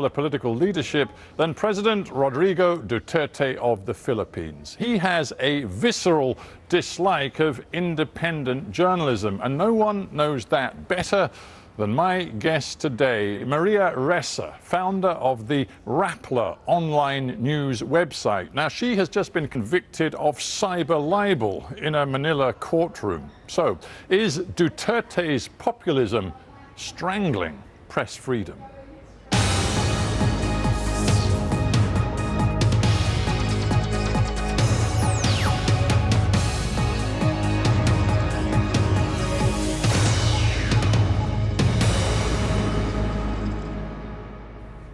political leadership than President Rodrigo Duterte of the Philippines. He has a visceral dislike of independent journalism, and no one knows that better than my guest today, Maria Ressa, founder of the Rappler online news website. Now, she has just been convicted of cyber libel in a Manila courtroom. So, is Duterte's populism strangling press freedom?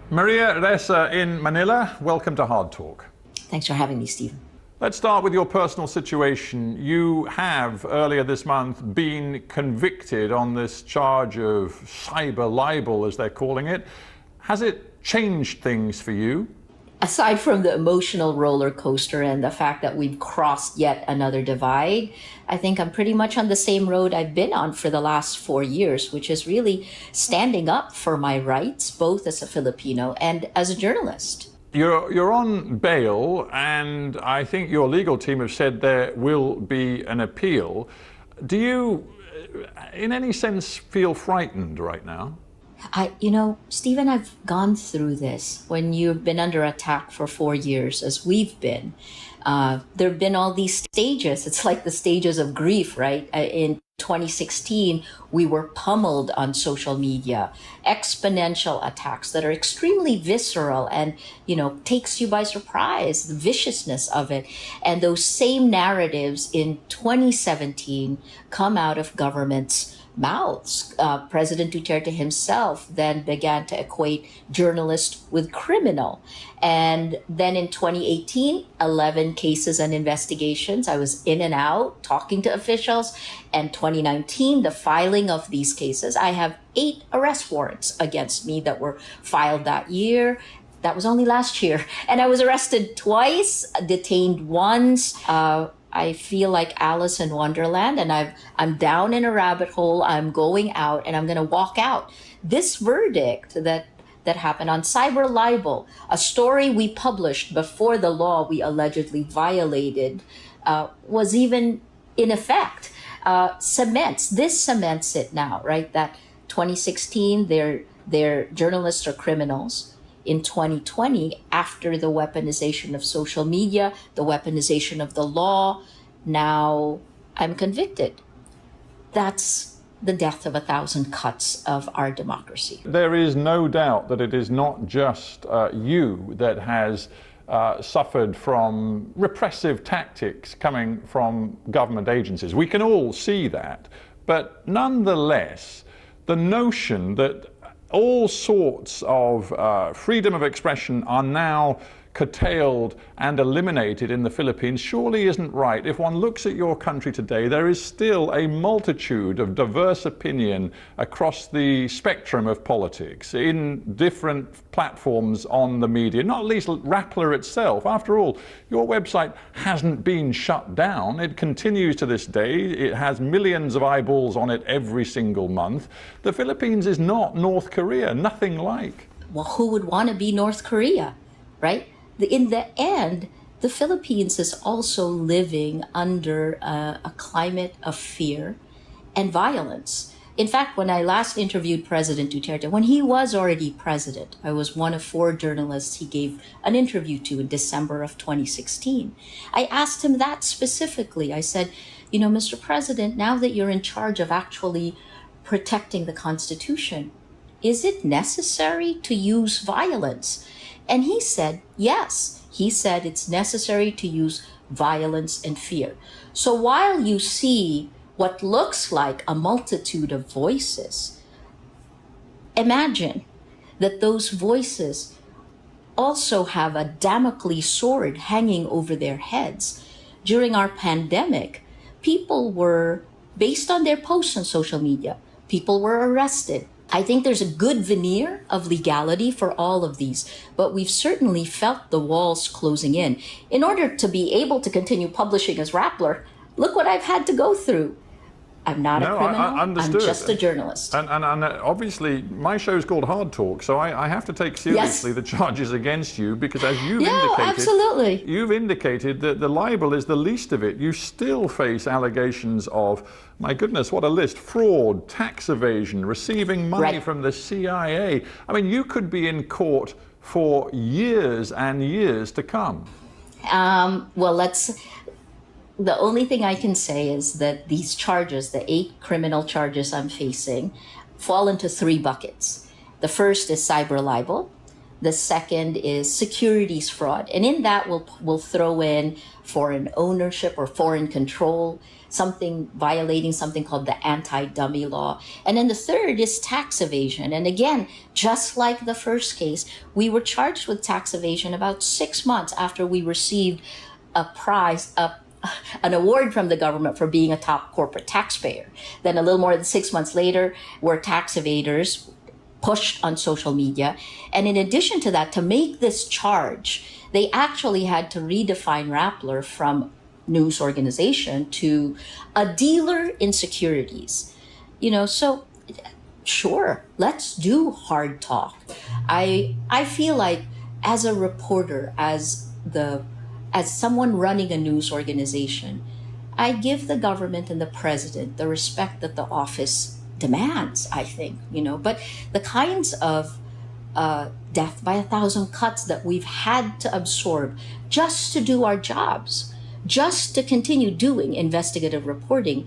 Maria Ressa in Manila, welcome to Hard Talk. Thanks for having me, Stephen. Let's start with your personal situation. You have, earlier this month, been convicted on this charge of cyber libel, as they're calling it. Has it changed things for you? Aside from the emotional roller coaster and the fact that we've crossed yet another divide, I think I'm pretty much on the same road I've been on for the last 4 years, which is really standing up for my rights, both as a Filipino and as a journalist. You're on bail, and I think your legal team have said there will be an appeal. Do you, in any sense, feel frightened right now? Stephen, I've gone through this. When you've been under attack for 4 years, as we've been, there have been all these stages. It's like the stages of grief, right? In 2016, we were pummeled on social media, exponential attacks that are extremely visceral and, takes you by surprise, the viciousness of it. And those same narratives in 2017 come out of governments' mouths. President Duterte himself then began to equate journalist with criminal. And then in 2018, 11 cases and investigations. I was in and out talking to officials. And 2019, the filing of these cases. I have 8 arrest warrants against me that were filed that year. That was only last year. And I was arrested twice, detained once. I feel like Alice in Wonderland, and I'm down in a rabbit hole. I'm going out, and I'm going to walk out. This verdict that happened on cyber libel, a story we published before the law we allegedly violated was even in effect, cements it now, right? That 2016, their journalists are criminals. In 2020, after the weaponization of social media, the weaponization of the law, now I'm convicted. That's the death of 1,000 cuts of our democracy. There is no doubt that it is not just you that has suffered from repressive tactics coming from government agencies. We can all see that. But nonetheless, the notion that all sorts of freedom of expression are now curtailed and eliminated in the Philippines surely isn't right. If one looks at your country today, there is still a multitude of diverse opinion across the spectrum of politics in different platforms on the media, not least Rappler itself. After all, your website hasn't been shut down. It continues to this day. It has millions of eyeballs on it every single month. The Philippines is not North Korea, nothing like. Well, who would want to be North Korea, right? In the end, the Philippines is also living under a climate of fear and violence. In fact, when I last interviewed President Duterte, when he was already president, I was one of 4 journalists he gave an interview to in December of 2016. I asked him that specifically. I said, Mr. President, now that you're in charge of actually protecting the Constitution, is it necessary to use violence? And he said, yes. He said it's necessary to use violence and fear. So while you see what looks like a multitude of voices, imagine that those voices also have a Damocles sword hanging over their heads. During our pandemic, people were, based on their posts on social media, people were arrested. I think there's a good veneer of legality for all of these, but we've certainly felt the walls closing in. In order to be able to continue publishing as Rappler, look what I've had to go through. I'm not a No, criminal. I understood. I'm just a journalist. And obviously, my show is called Hard Talk, so I have to take seriously the charges against you, because as you've absolutely. you've indicated that the libel is the least of it. You still face allegations of, my goodness, what a list: fraud, tax evasion, receiving money from the CIA. I mean, you could be in court for years and years to come. The only thing I can say is that these charges, the 8 criminal charges I'm facing, fall into 3 buckets. The first is cyber libel. The second is securities fraud. And in that, we'll throw in foreign ownership or foreign control, something violating something called the anti-dummy law. And then the third is tax evasion. And again, just like the first case, we were charged with tax evasion about 6 months after we received an award from the government for being a top corporate taxpayer. Then a little more than 6 months later, we're tax evaders pushed on social media. And in addition to that, to make this charge, they actually had to redefine Rappler from news organization to a dealer in securities. So sure, let's do hard talk. I feel like as a reporter, as someone running a news organization, I give the government and the president the respect that the office demands, I think, But the kinds of death by 1,000 cuts that we've had to absorb just to do our jobs, just to continue doing investigative reporting,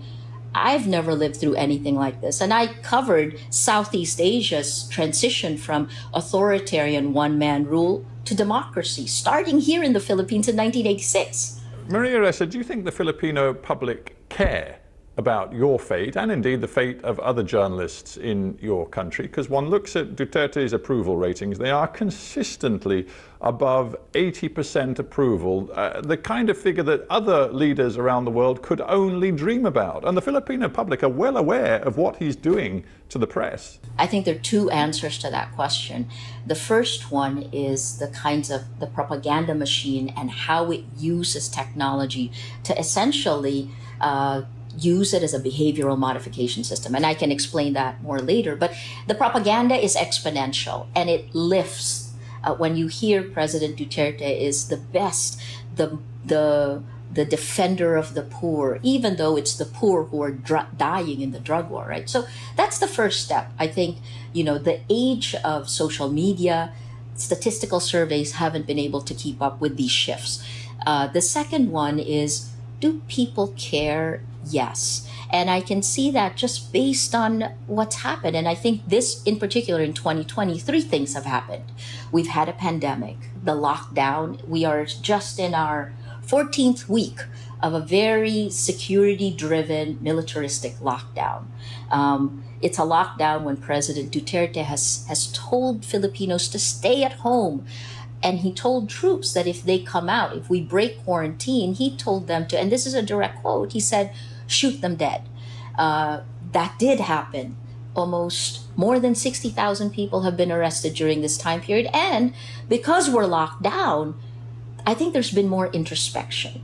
I've never lived through anything like this. And I covered Southeast Asia's transition from authoritarian one-man rule to democracy, starting here in the Philippines in 1986. Maria Ressa, do you think the Filipino public care about your fate, and indeed the fate of other journalists in your country? Because one looks at Duterte's approval ratings, they are consistently above 80% approval, the kind of figure that other leaders around the world could only dream about. And the Filipino public are well aware of what he's doing to the press. I think there are 2 answers to that question. The first one is the kinds of the propaganda machine and how it uses technology to essentially use it as a behavioral modification system. And I can explain that more later. But the propaganda is exponential, and it lifts. When you hear President Duterte is the best, the defender of the poor, even though it's the poor who are dying in the drug war, right? So that's the first step. I think, the age of social media, statistical surveys haven't been able to keep up with these shifts. The second one is, do people care? Yes. And I can see that just based on what's happened. And I think this in particular in 2020, 3 things have happened. We've had a pandemic, the lockdown. We are just in our 14th week of a very security-driven, militaristic lockdown. It's a lockdown when President Duterte has told Filipinos to stay at home. And he told troops that if they come out, if we break quarantine, he told them to, and this is a direct quote, he said, shoot them dead. That did happen. Almost more than 60,000 people have been arrested during this time period. And because we're locked down, I think there's been more introspection.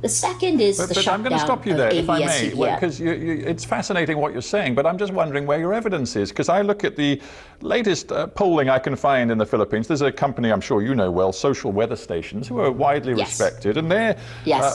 The second is the shutdown. I'm going to stop you there, if I may, yeah. because it's fascinating what you're saying, but I'm just wondering where your evidence is, because I look at the latest polling I can find in the Philippines. There's a company I'm sure you know well, Social Weather Stations, who are widely respected, and their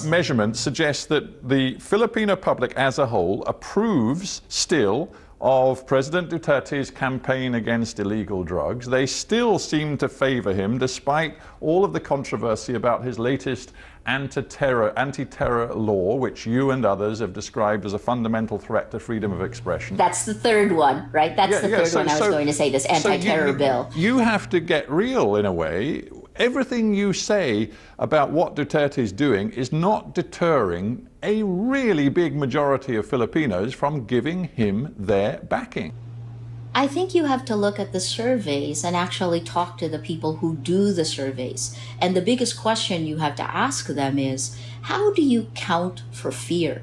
measurements suggest that the Filipino public as a whole approves still of President Duterte's campaign against illegal drugs. They still seem to favor him, despite all of the controversy about his latest anti-terror law, which you and others have described as a fundamental threat to freedom of expression. That's the third one, right? That's the third one I was going to say, this anti-terror bill. You have to get real in a way. Everything you say about what Duterte is doing is not deterring a really big majority of Filipinos from giving him their backing. I think you have to look at the surveys and actually talk to the people who do the surveys. And the biggest question you have to ask them is, how do you count for fear?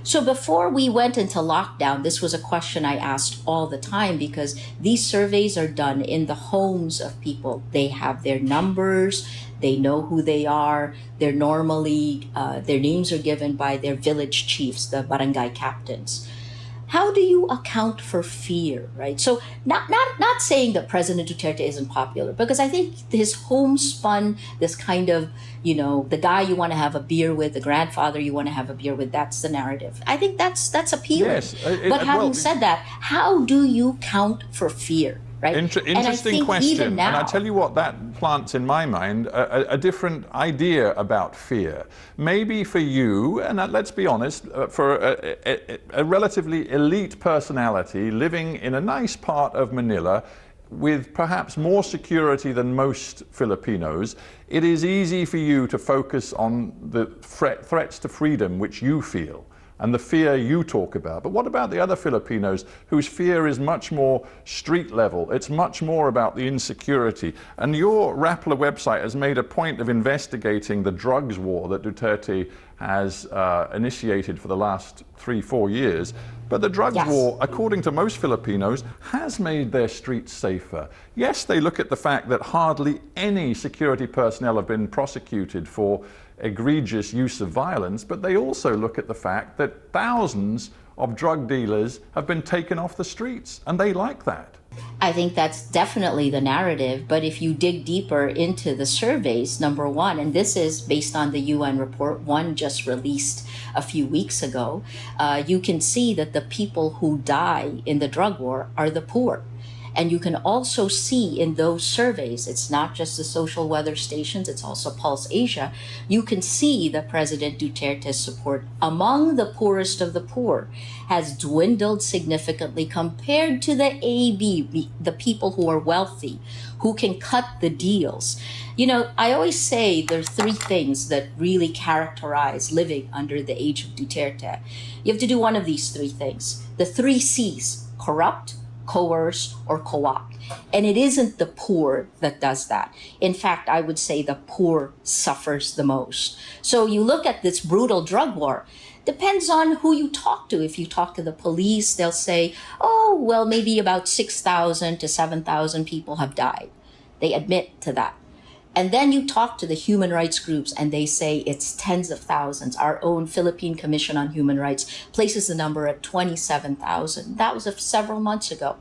So before we went into lockdown, this was a question I asked all the time, because these surveys are done in the homes of people. They have their numbers, they know who they are. They're normally, their names are given by their village chiefs, the barangay captains. how do you account for fear, right? So not saying that President Duterte isn't popular, because I think his homespun, this kind of, the guy you want to have a beer with, the grandfather you want to have a beer with, that's the narrative. I think that's appealing. Yes, but having said that, how do you count for fear? Right? Interesting question. Now, and I tell you what, that plants in my mind a different idea about fear. Maybe for you, and let's be honest, for a relatively elite personality living in a nice part of Manila with perhaps more security than most Filipinos, it is easy for you to focus on the threats to freedom which you feel and the fear you talk about. But what about the other Filipinos whose fear is much more street level? It's much more about the insecurity. And your Rappler website has made a point of investigating the drugs war that Duterte has initiated for the last 3-4 years. But the drugs war, according to most Filipinos, has made their streets safer. Yes, they look at the fact that hardly any security personnel have been prosecuted for egregious use of violence, but they also look at the fact that thousands of drug dealers have been taken off the streets, and they like that. I think that's definitely the narrative, but if you dig deeper into the surveys, number one, and this is based on the UN report, one just released a few weeks ago, you can see that the people who die in the drug war are the poor. And you can also see in those surveys, it's not just the social weather stations, it's also Pulse Asia, you can see that President Duterte's support among the poorest of the poor has dwindled significantly compared to the AB, the people who are wealthy, who can cut the deals. I always say there are three things that really characterize living under the age of Duterte. You have to do one of these three things. The 3 C's: corrupt, coerce, or co-opt. And it isn't the poor that does that. In fact, I would say the poor suffers the most. So you look at this brutal drug war, depends on who you talk to. If you talk to the police, they'll say, oh, well, maybe about 6,000 to 7,000 people have died. They admit to that. And then you talk to the human rights groups and they say it's tens of thousands. Our own Philippine Commission on Human Rights places the number at 27,000. That was several months ago,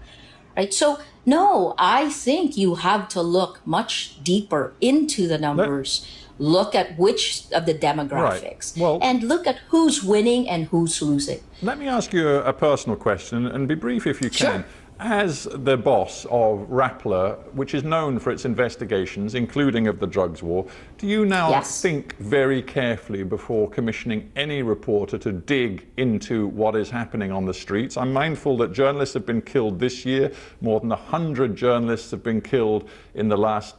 right? So no, I think you have to look much deeper into the numbers, look at which of the demographics, and look at who's winning and who's losing. Let me ask you a personal question, and be brief if you can. Sure. As the boss of Rappler, which is known for its investigations, including of the drugs war, do you now think very carefully before commissioning any reporter to dig into what is happening on the streets? I'm mindful that journalists have been killed this year. More than 100 journalists have been killed in the last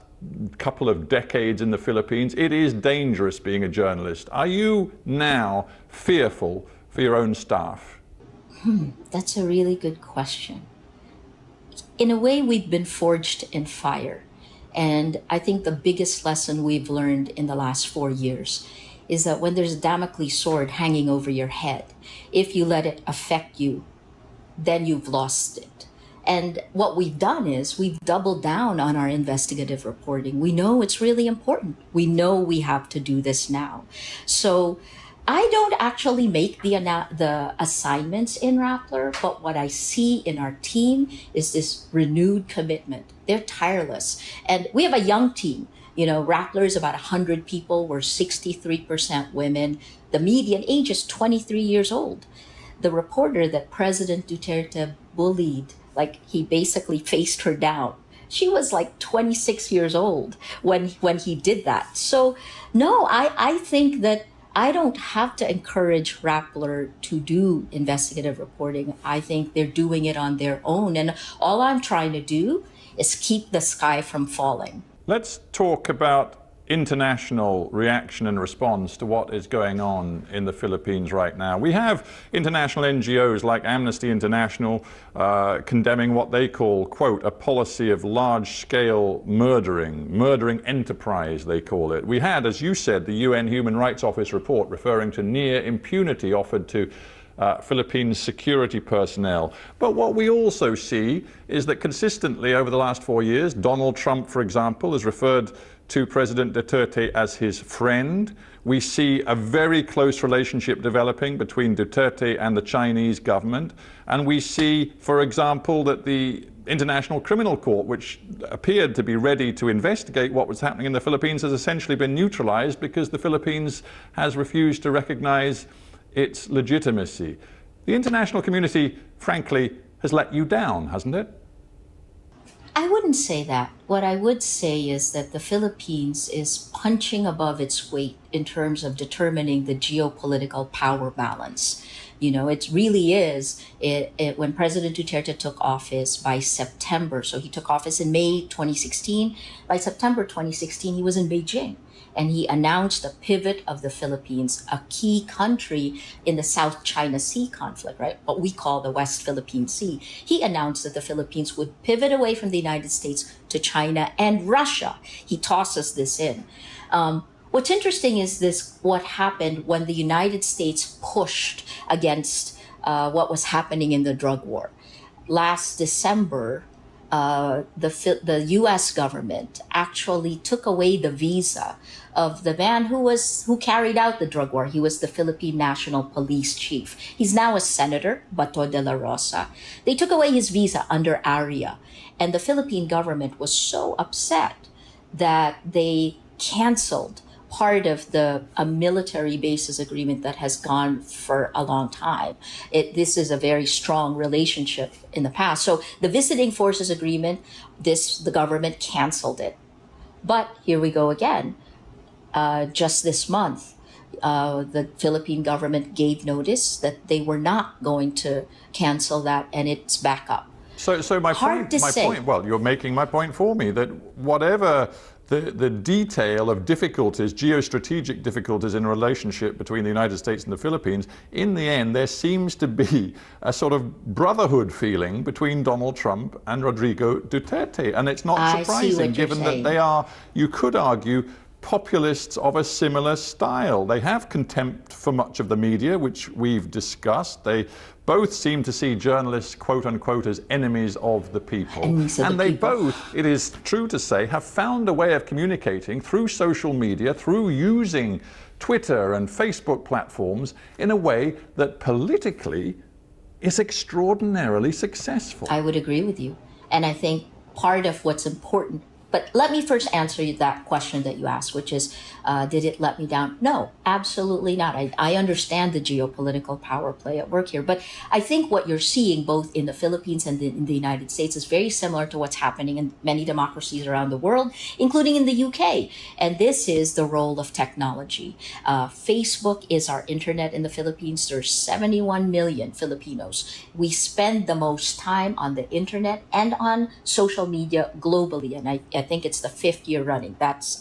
couple of decades in the Philippines. It is dangerous being a journalist. Are you now fearful for your own staff? That's a really good question. In a way, we've been forged in fire. And I think the biggest lesson we've learned in the last 4 years is that when there's a Damocles sword hanging over your head, if you let it affect you, then you've lost it. And what we've done is we've doubled down on our investigative reporting. We know it's really important. We know we have to do this now. So I don't actually make the assignments in Rappler, but what I see in our team is this renewed commitment. They're tireless. And we have a young team. Rappler is about 100 people. We're 63% women. The median age is 23 years old. The reporter that President Duterte bullied, he basically faced her down. She was 26 years old when he did that. So no, I think that I don't have to encourage Rappler to do investigative reporting. I think they're doing it on their own. And all I'm trying to do is keep the sky from falling. Let's talk about international reaction and response to what is going on in the Philippines right now. We have international NGOs like Amnesty International condemning what they call, quote, a policy of large-scale murdering enterprise, they call it. We had, as you said, the UN Human Rights Office report referring to near impunity offered to Philippines security personnel. But what we also see is that consistently over the last 4 years, Donald Trump, for example, has referred to President Duterte as his friend. We see a very close relationship developing between Duterte and the Chinese government. And we see, for example, that the International Criminal Court, which appeared to be ready to investigate what was happening in the Philippines, has essentially been neutralized because the Philippines has refused to recognize its legitimacy. The international community, frankly, has let you down, hasn't it? I wouldn't say that. What I would say is that the Philippines is punching above its weight in terms of determining the geopolitical power balance. You know, it really is. When President Duterte took office by September, so he took office in May 2016. By September 2016, he was in Beijing. And he announced the pivot of the Philippines, a key country in the South China Sea conflict, right? What we call the West Philippine Sea. He announced that the Philippines would pivot away from the United States to China and Russia. He tosses this in. What's interesting is what happened when the United States pushed against what was happening in the drug war. Last December, the U.S. government actually took away the visa of the man who carried out the drug war. He was the Philippine National Police Chief. He's now a senator, Bato de la Rosa. They took away his visa under ARIA, and the Philippine government was so upset that they canceled part of a military bases agreement that has gone for a long time. This is a very strong relationship in the past. So the visiting forces agreement, the government canceled it. But here we go again. Just this month, the Philippine government gave notice that they were not going to cancel that, and it's back up. So my point, well, you're making my point for me, that whatever the detail of difficulties, geostrategic difficulties in a relationship between the United States and the Philippines, in the end there seems to be a sort of brotherhood feeling between Donald Trump and Rodrigo Duterte. And it's not surprising given that they are, you could argue, populists of a similar style. They have contempt for much of the media, which we've discussed. They both seem to see journalists, quote unquote, as enemies of the people. And they both, it is true to say, have found a way of communicating through social media, through using Twitter and Facebook platforms in a way that politically is extraordinarily successful. I would agree with you. And I think part of what's important, but let me first answer you that question that you asked, which is, did it let me down? No, absolutely not. I understand the geopolitical power play at work here, but I think what you're seeing both in the Philippines and in the United States is very similar to what's happening in many democracies around the world, including in the UK. And this is the role of technology. Facebook is our internet in the Philippines. There's 71 million Filipinos. We spend the most time on the internet and on social media globally. And I think it's the 5th year running. That's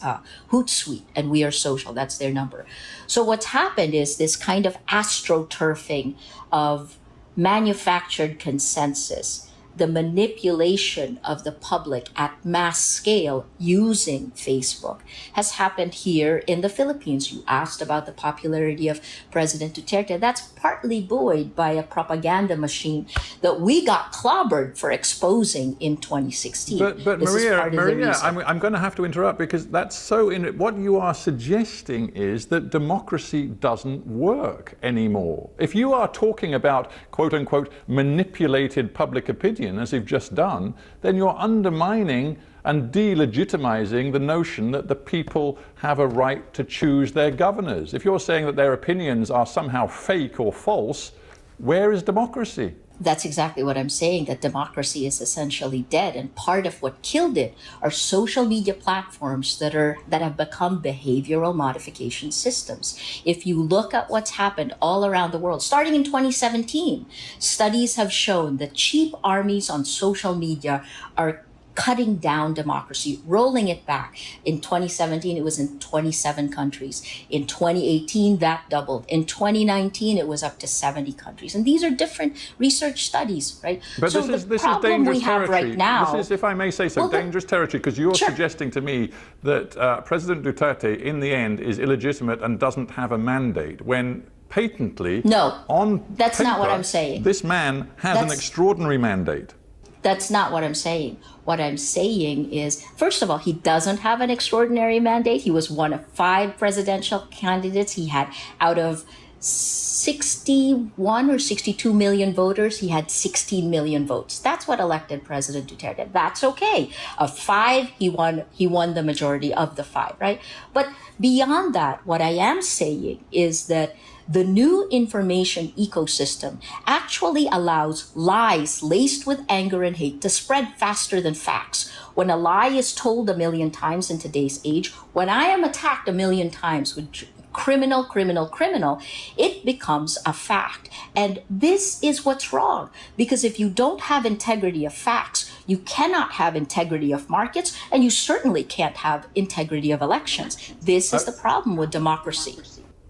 Hootsuite and We Are Social. That's their number. So what's happened is this kind of astroturfing of manufactured consensus, the manipulation of the public at mass scale using Facebook has happened here in the Philippines. You asked about the popularity of President Duterte. That's partly buoyed by a propaganda machine that we got clobbered for exposing in 2016. But Maria, I'm going to have to interrupt because that's so. What you are suggesting is that democracy doesn't work anymore. If you are talking about, quote unquote, manipulated public opinion, as you've just done, then you're undermining and delegitimizing the notion that the people have a right to choose their governors. If you're saying that their opinions are somehow fake or false, where is democracy? That's exactly what I'm saying, that democracy is essentially dead. And part of what killed it are social media platforms that have become behavioral modification systems. If you look at what's happened all around the world, starting in 2017, studies have shown that cheap armies on social media are cutting down democracy, rolling it back. In 2017, it was in 27 countries. In 2018, that doubled. In 2019, it was up to 70 countries. And these are different research studies, right? But so this is problem dangerous we have territory. right now, this is, if I may say so, dangerous territory, because you're suggesting to me that President Duterte, in the end, is illegitimate and doesn't have a mandate, when patently, No, on that's not what paper, I'm saying. this man has an extraordinary mandate. That's not what I'm saying. What I'm saying is, first of all, he doesn't have an extraordinary mandate. He was one of 5 presidential candidates. He had, out of 61 or 62 million voters, he had 16 million votes. That's what elected President Duterte. That's okay. Of 5, he won the majority of the 5, right? But beyond that, what I am saying is that the new information ecosystem actually allows lies laced with anger and hate to spread faster than facts. When a lie is told a million times in today's age, when I am attacked a million times with criminal, it becomes a fact. And this is what's wrong. Because if you don't have integrity of facts, you cannot have integrity of markets, and you certainly can't have integrity of elections. This is the problem with democracy.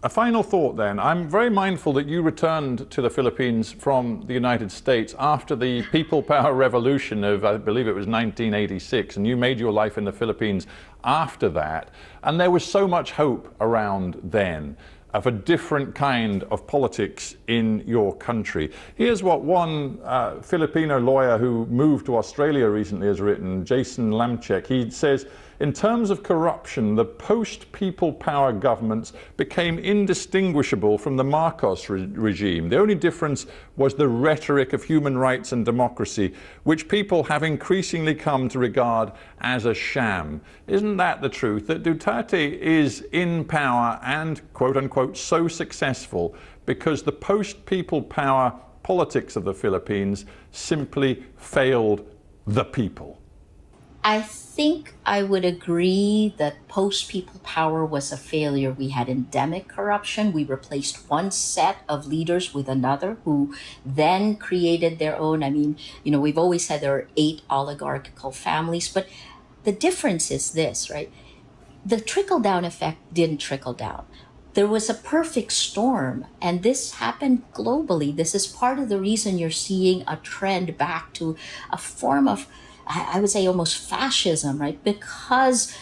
A final thought then. I'm very mindful that you returned to the Philippines from the United States after the People Power Revolution of, I believe it was 1986, and you made your life in the Philippines after that. And there was so much hope around then of a different kind of politics in your country. Here's what one Filipino lawyer who moved to Australia recently has written, Jason Lamchek. He says, in terms of corruption, the post-people power governments became indistinguishable from the Marcos regime. The only difference was the rhetoric of human rights and democracy, which people have increasingly come to regard as a sham. Isn't that the truth? That Duterte is in power and, quote unquote, so successful because the post-people power politics of the Philippines simply failed the people? I think I would agree that post-people power was a failure. We had endemic corruption. We replaced one set of leaders with another who then created their own. I mean, we've always said there are 8 oligarchical families, but the difference is this, right? The trickle-down effect didn't trickle down. There was a perfect storm, and this happened globally. This is part of the reason you're seeing a trend back to a form of, I would say, almost fascism, right? Because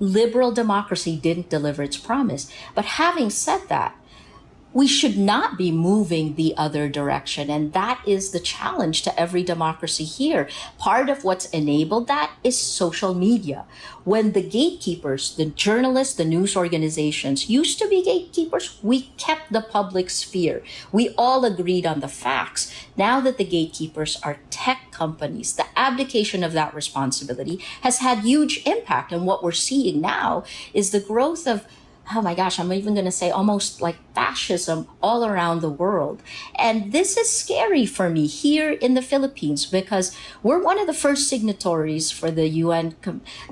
liberal democracy didn't deliver its promise. But having said that, we should not be moving the other direction. And that is the challenge to every democracy here. Part of what's enabled that is social media. When the gatekeepers, the journalists, the news organizations used to be gatekeepers, we kept the public sphere. We all agreed on the facts. Now that the gatekeepers are tech companies, the abdication of that responsibility has had huge impact. And what we're seeing now is the growth of, oh my gosh, I'm even going to say almost like fascism all around the world. And this is scary for me here in the Philippines because we're one of the first signatories for the UN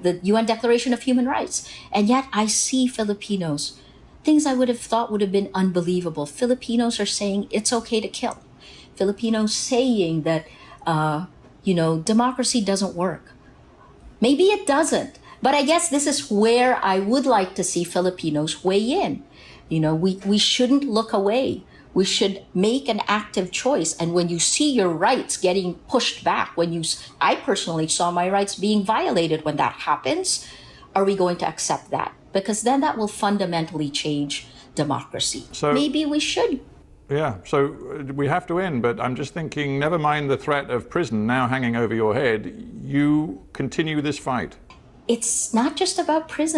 Declaration of Human Rights. And yet I see Filipinos, things I would have thought would have been unbelievable. Filipinos are saying it's okay to kill. Filipinos saying that, democracy doesn't work. Maybe it doesn't. But I guess this is where I would like to see Filipinos weigh in. We shouldn't look away. We should make an active choice. And when you see your rights getting pushed back, I personally saw my rights being violated when that happens, are we going to accept that? Because then that will fundamentally change democracy. So maybe we should. Yeah, so we have to end, but I'm just thinking, never mind the threat of prison now hanging over your head, you continue this fight. It's not just about prison.